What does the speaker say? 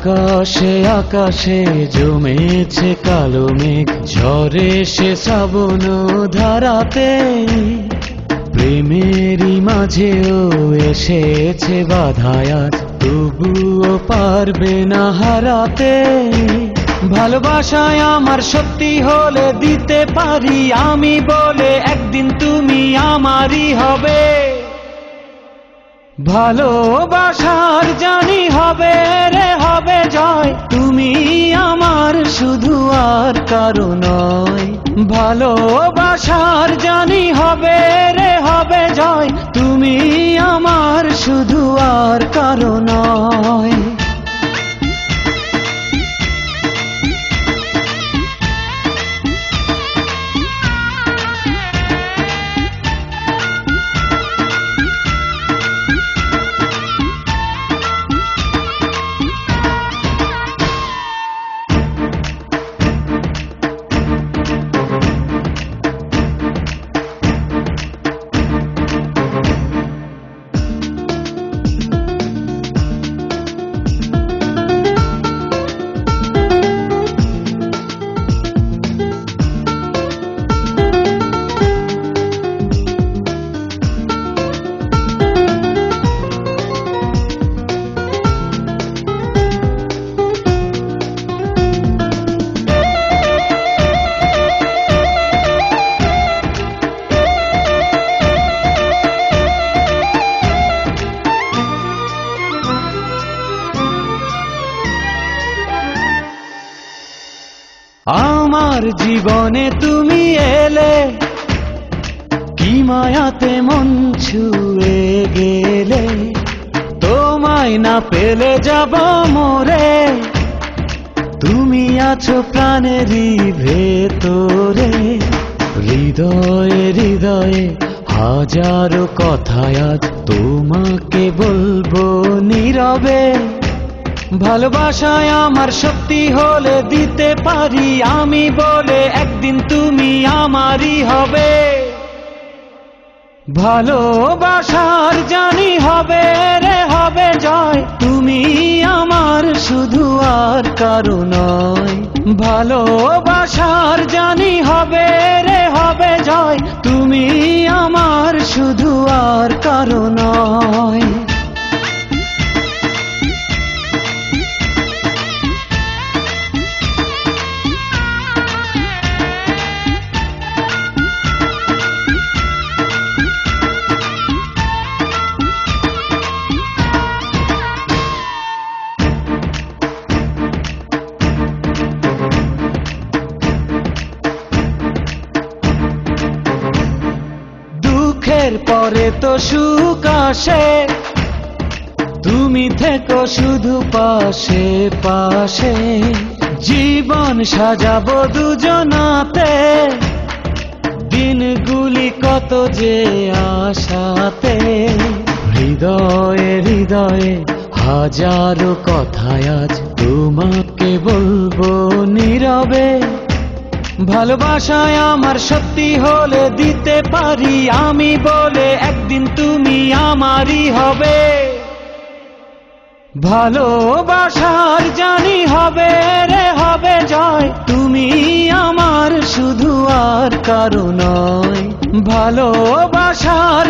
আকাশে আকাশে জমেছে কালো মেঘ, ঝরে সে শ্রাবণ ধারাতে। প্রেমেরই মাঝেও এসেছে বাধায় আজ, তবুও পারবে না হারাতে। ভালোবাসায় আমার সত্যি হলে দিতে পারি আমি বলে, একদিন তুমি আমারই হবে। ভালোবাসার জানি হবে রে হবে জয়, তুমি আমার শুধু আর কারো নয়। ভালোবাসার জানি হবে রে হবে জয়, তুমি আমার শুধু আর কারো নয়। আমার জীবনে তুমি এলে, কি মায়াতে মন ছুঁয়ে গেলে। তোমায় না পেলে যাব মরে, তুমি আছো প্রাণেরই ভেতরে। হৃদয়ে হৃদয়ে হাজারো কথায় আজ তোমাকে বলবো নীরবে। ভালোবাসায় আমার সত্যি হলে দিতে পারি আমি বলে, একদিন তুমি আমারই হবে। ভালোবাসার জানি হবে রে হবে জয়, তুমি আমার শুধু আর কারো নয়। ভালোবাসার জানি হবে রে হবে জয়, তুমি আমার শুধু আর কারো নয়। দুঃখের পরে তো সুখ আসে, তুমি থেকো শুধু পাশে পাশে। জীবন সাজাবো দুজনাতে, দিনগুলি কত যে আশাতে। হৃদয়ে হৃদয়ে হাজারো কথায় আজ তোমাকে বলবো নীরবে। ভালোবাসায় আমার সত্যি হলে দিতে পারি আমি বলে, একদিন তুমি আমারই হবে। ভালোবাসার জানি হবে রে হবে জয়, তুমি আমার শুধু আর কারো নয়। ভালোবাসার